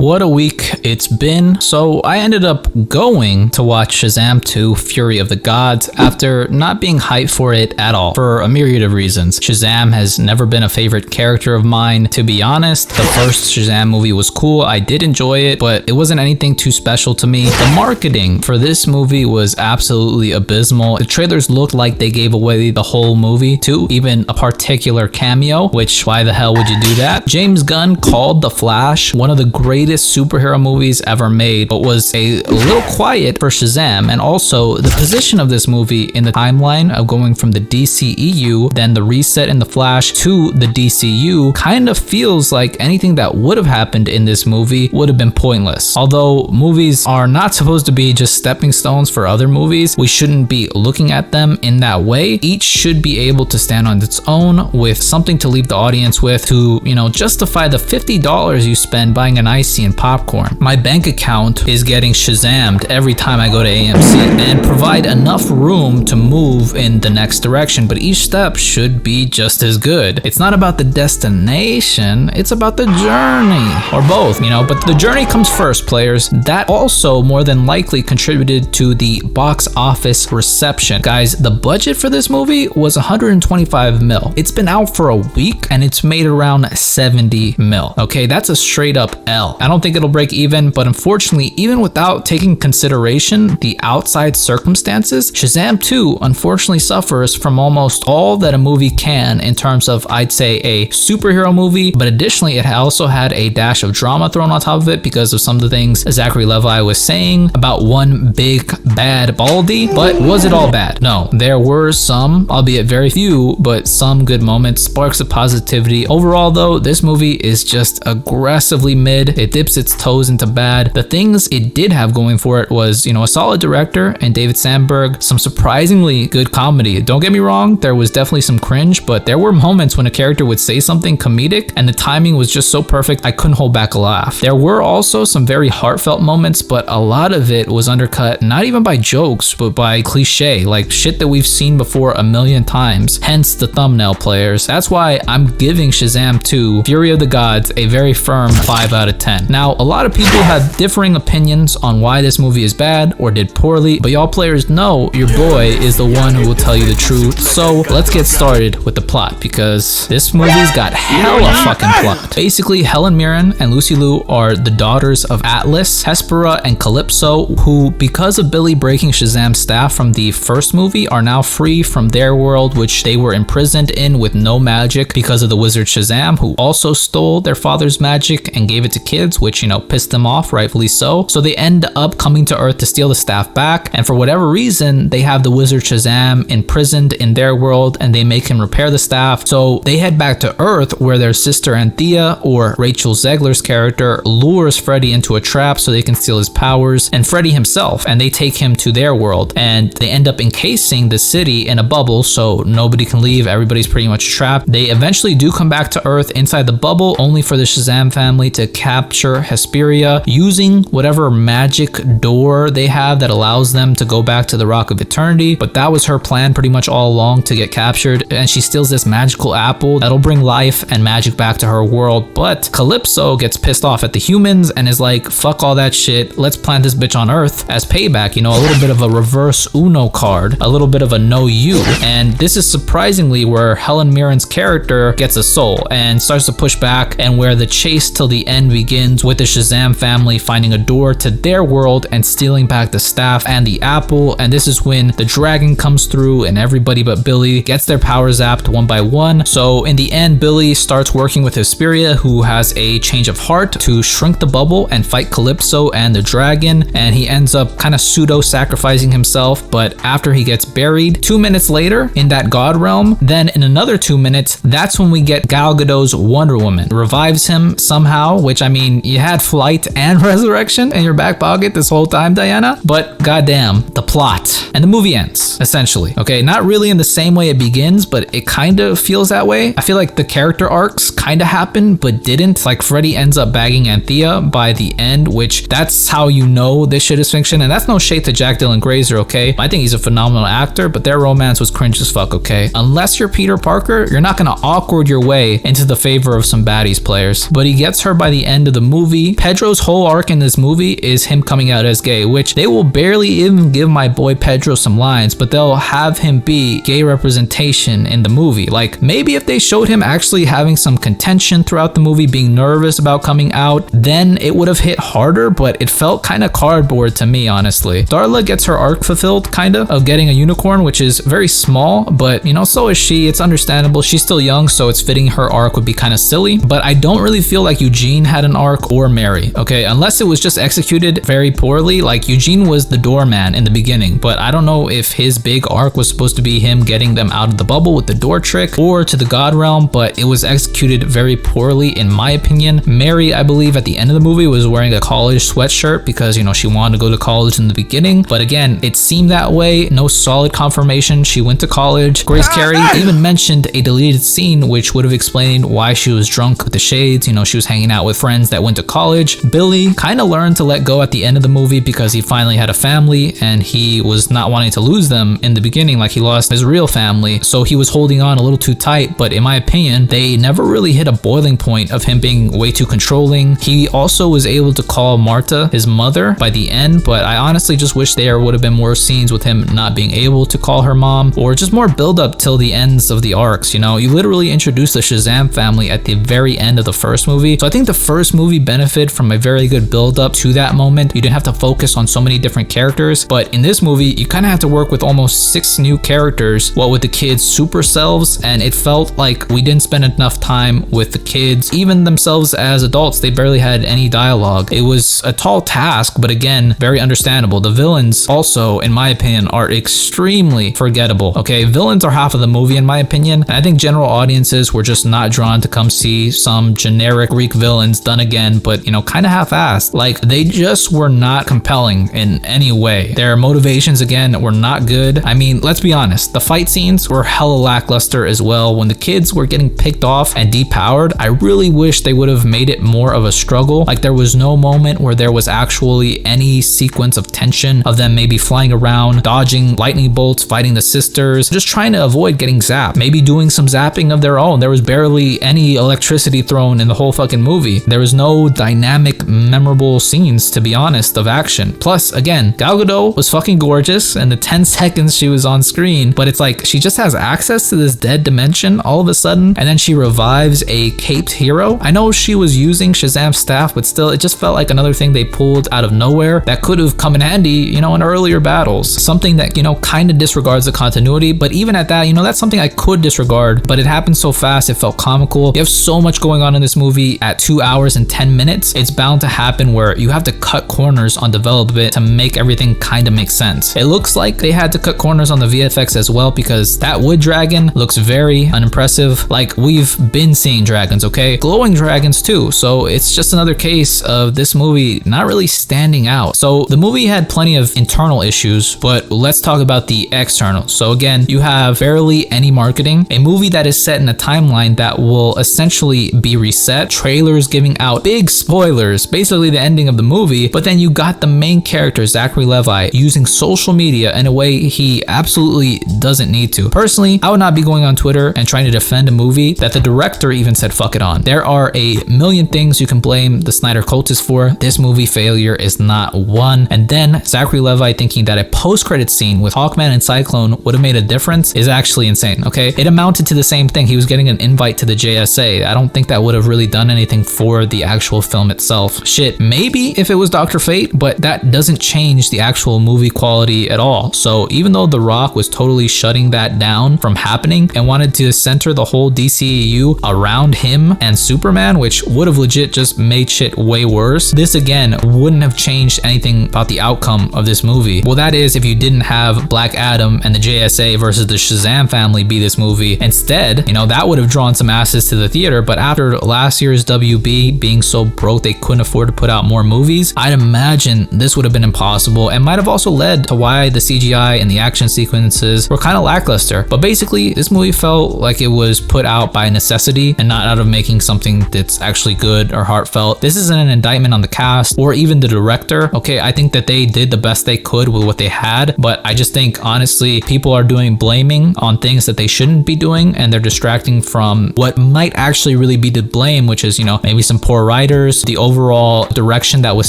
what a week it's been. So I ended up going to watch Shazam 2 Fury of the Gods after not being hyped for it at all for a myriad of reasons. Shazam has never been a favorite character of mine, to be honest. The first Shazam movie was cool, I did enjoy it, but it wasn't anything too special to me. The marketing for this movie was absolutely abysmal. The trailers looked like they gave away the whole movie too, even a particular cameo, which why the hell would you do that? James Gunn called The Flash one of the greatest superhero movies ever made, but was a little quiet for Shazam. And also the position of this movie in the timeline of going from the DCEU, then the reset in The Flash to the DCU kind of feels like anything that would have happened in this movie would have been pointless. Although movies are not supposed to be just stepping stones for other movies, we shouldn't be looking at them in that way. Each should be able to stand on its own with something to leave the audience with to, justify the $50 you spend buying an icy and popcorn. My bank account is getting Shazammed every time I go to AMC and provide enough room to move in the next direction, but each step should be just as good. It's not about the destination, it's about the journey, or both, but the journey comes first, players. That also more than likely contributed to the box office reception. Guys, the budget for this movie was 125 mil. It's been out for a week and it's made around 70 mil. Okay, that's a straight up L. I don't think it'll break even, but unfortunately, even without taking consideration the outside circumstances, Shazam 2 unfortunately suffers from almost all that a movie can in terms of, I'd say, a superhero movie, but additionally it also had a dash of drama thrown on top of it because of some of the things Zachary Levi was saying about one big bad Baldy. But was it all bad? No, there were some, albeit very few, but some good moments, sparks of positivity. Overall though, this movie is just aggressively mid. It dips its toes into bad. The things it did have going for it was, a solid director and David Sandberg, some surprisingly good comedy. Don't get me wrong, there was definitely some cringe, but there were moments when a character would say something comedic and the timing was just so perfect I couldn't hold back a laugh. There were also some very heartfelt moments, but a lot of it was undercut not even by jokes, but by cliche, like shit that we've seen before a million times. Hence the thumbnail, players. That's why I'm giving Shazam 2 Fury of the Gods a very firm 5 out of 10. Now, a lot of people have differing opinions on why this movie is bad or did poorly, but y'all players know your boy is the one who will tell you the truth. So let's get started with the plot, because this movie's got hella fucking plot. Basically, Helen Mirren and Lucy Liu are the daughters of Atlas, Hespera, and Calypso, who, because of Billy breaking Shazam's staff from the first movie, are now free from their world, which they were imprisoned in with no magic because of the wizard Shazam, who also stole their father's magic and gave it to kids, which, pissed them off, rightfully so. So they end up coming to Earth to steal the staff back, and for whatever reason, they have the wizard Shazam imprisoned in their world and they make him repair the staff. So they head back to Earth, where their sister Anthea, or Rachel Zegler's character, lures Freddy into a trap so they can steal his powers, and Freddy himself, and they take him to their world, and they end up encasing the city in a bubble so nobody can leave. Everybody's pretty much trapped. They eventually do come back to Earth inside the bubble, only for the Shazam family to capture Hesperia using whatever magic door they have that allows them to go back to the Rock of Eternity. But that was her plan pretty much all along, to get captured, and she steals this magical apple that'll bring life and magic back to her world. But Calypso gets pissed off at the humans and is like, fuck all that shit, let's plant this bitch on Earth as payback, a little bit of a reverse Uno card, a little bit of a no you. And this is surprisingly where Helen Mirren's character gets a soul and starts to push back, and where the chase till the end begins with the Shazam family finding a door to their world and stealing back the staff and the apple. And this is when the dragon comes through and everybody but Billy gets their power zapped one by one. So in the end, Billy starts working with Hesperia, who has a change of heart, to shrink the bubble and fight Calypso and the dragon, and he ends up kind of pseudo sacrificing himself. But after he gets buried 2 minutes later in that god realm, then in another 2 minutes, that's when we get Gal Gadot's Wonder Woman revives him somehow, which, I mean, you had flight and resurrection in your back pocket this whole time, Diana, but goddamn, the plot. And the movie ends, essentially. Okay, not really in the same way it begins, but it kind of feels that way. I feel like the character arcs kind of happened, but didn't. Like, Freddy ends up bagging Anthea by the end, which that's how you know this shit is fiction. And that's no shade to Jack Dylan Grazer, okay? I think he's a phenomenal actor, but their romance was cringe as fuck, okay? Unless you're Peter Parker, you're not gonna awkward your way into the favor of some baddies, players. But he gets her by the end of the movie, Pedro's whole arc in this movie is him coming out as gay, which they will barely even give my boy Pedro some lines, but they'll have him be gay representation in the movie. Like, maybe if they showed him actually having some contention throughout the movie, being nervous about coming out, then it would have hit harder, but it felt kind of cardboard to me, honestly. Darla gets her arc fulfilled, kind of getting a unicorn, which is very small, but you know, so is she. It's understandable. She's still young, so it's fitting her arc would be kind of silly, but I don't really feel like Eugene had an arc or Mary, okay? Unless it was just executed very poorly. Like, Eugene was the doorman in the beginning, but I don't know if his big arc was supposed to be him getting them out of the bubble with the door trick or to the God realm, but it was executed very poorly in my opinion. Mary, I believe at the end of the movie, was wearing a college sweatshirt because, you know, she wanted to go to college in the beginning, but again, it seemed that way. No solid confirmation she went to college. Grace Carey even mentioned a deleted scene which would have explained why she was drunk with the shades. You know, she was hanging out with friends that went to college. Billy kind of learned to let go at the end of the movie because he finally had a family and he was not wanting to lose them in the beginning, like he lost his real family, so he was holding on a little too tight. But in my opinion, they never really hit a boiling point of him being way too controlling. He also was able to call Marta his mother by the end, but I honestly just wish there would have been more scenes with him not being able to call her mom, or just more build up till the ends of the arcs. You know, you literally introduced the Shazam family at the very end of the first movie, so I think the first movie benefited from a very good build up to that moment. You didn't have to focus on so many different characters, but in this movie you kind of have to work with almost 6 new characters, what with the kids' super selves, and it felt like we didn't spend enough time with the kids, even themselves as adults. They barely had any dialogue. It was a tall task, but again, very understandable. The villains also, in my opinion, are extremely forgettable. Okay, villains are half of the movie in my opinion, and I think general audiences were just not drawn to come see some generic Greek villains done again, but you know, kind of half-assed. Like, they just were not compelling in any way. Their motivations again were not good. I mean, let's be honest, the fight scenes were hella lackluster as well. When the kids were getting picked off and depowered, I really wish they would have made it more of a struggle. Like, there was no moment where there was actually any sequence of tension of them maybe flying around, dodging lightning bolts, fighting the sisters, just trying to avoid getting zapped, maybe doing some zapping of their own. There was barely any electricity thrown in the whole fucking movie. There was no dynamic, memorable scenes, to be honest, of action. Plus, again, Gal Gadot was fucking gorgeous in the 10 seconds she was on screen, but it's like she just has access to this dead dimension all of a sudden, and then she revives a caped hero. I know she was using Shazam's staff, but still, it just felt like another thing they pulled out of nowhere that could have come in handy, you know, in earlier battles. Something that, you know, kind of disregards the continuity, but even at that, you know, that's something I could disregard, but it happened so fast, it felt comical. You have so much going on in this movie at 2 hours and 10 minutes. It's bound to happen where you have to cut corners on development to make everything kind of make sense. It looks like they had to cut corners on the VFX as well, because that wood dragon looks very unimpressive. Like, we've been seeing dragons, okay? Glowing dragons too, so it's just another case of this movie not really standing out. So the movie had plenty of internal issues, but let's talk about the external. So again, you have barely any marketing, a movie that is set in a timeline that will essentially be reset, trailers giving out big spoilers, basically the ending of the movie, but then you got the main character, Zachary Levi, using social media in a way he absolutely doesn't need to. Personally, I would not be going on Twitter and trying to defend a movie that the director even said fuck it on. There are a million things you can blame the Snyder cultists for. This movie failure is not one. And then Zachary Levi thinking that a post-credit scene with Hawkman and Cyclone would have made a difference is actually insane, okay? It amounted to the same thing. He was getting an invite to the JSA. I don't think that would have really done anything for the actual film itself. Shit, maybe if it was Dr. Fate, but that doesn't change the actual movie quality at all. So even though The Rock was totally shutting that down from happening and wanted to center the whole DCEU around him and Superman, which would have legit just made shit way worse, this again wouldn't have changed anything about the outcome of this movie. Well, that is if you didn't have Black Adam and the JSA versus the Shazam family be this movie. Instead, you know, that would have drawn some asses to the theater, but after last year's WB being so broke they couldn't afford to put out more movies, I'd imagine this would have been impossible and might have also led to why the CGI and the action sequences were kind of lackluster. But basically, this movie felt like it was put out by necessity and not out of making something that's actually good or heartfelt. This isn't an indictment on the cast or even the director. Okay, I think that they did the best they could with what they had, but I just think honestly people are doing blaming on things that they shouldn't be doing, and they're distracting from what might actually really be to blame, which is, you know, maybe some poor writing writers, the overall direction that was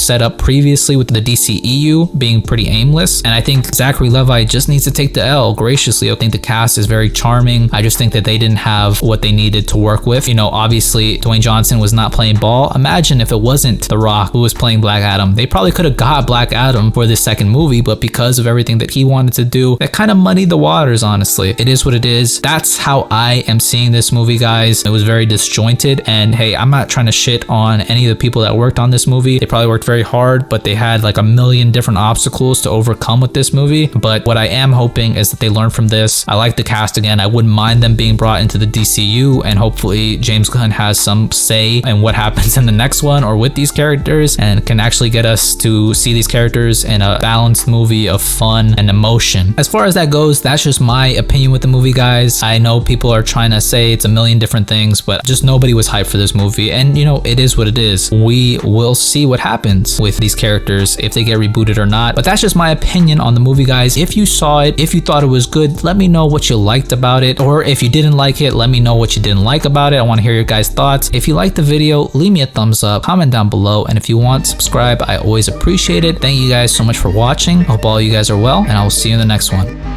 set up previously with the DCEU being pretty aimless. And I think Zachary Levi just needs to take the L graciously. I think the cast is very charming. I just think that they didn't have what they needed to work with. You know, obviously Dwayne Johnson was not playing ball. Imagine if it wasn't The Rock who was playing Black Adam. They probably could have got Black Adam for this second movie, but because of everything that he wanted to do, that kind of muddied the waters, honestly. It is what it is. That's how I am seeing this movie, guys. It was very disjointed, and hey, I'm not trying to shit on any of the people that worked on this movie. They probably worked very hard, but they had like a million different obstacles to overcome with this movie. But what I am hoping is that they learn from this. I like the cast again. I wouldn't mind them being brought into the DCU, and hopefully James Gunn has some say in what happens in the next one or with these characters, and can actually get us to see these characters in a balanced movie of fun and emotion. As far as that goes, that's just my opinion with the movie, guys. I know people are trying to say it's a million different things, but just nobody was hyped for this movie, and you know, it is what it is. We will see what happens with these characters, if they get rebooted or not. But that's just my opinion on the movie, guys. If you saw it, if you thought it was good, let me know what you liked about it, or if you didn't like it, let me know what you didn't like about it. I want to hear your guys' thoughts. If you liked the video, leave me a thumbs up, comment down below, and if you want, subscribe. I always appreciate it. Thank you guys so much for watching. Hope all you guys are well, and I will see you in the next one.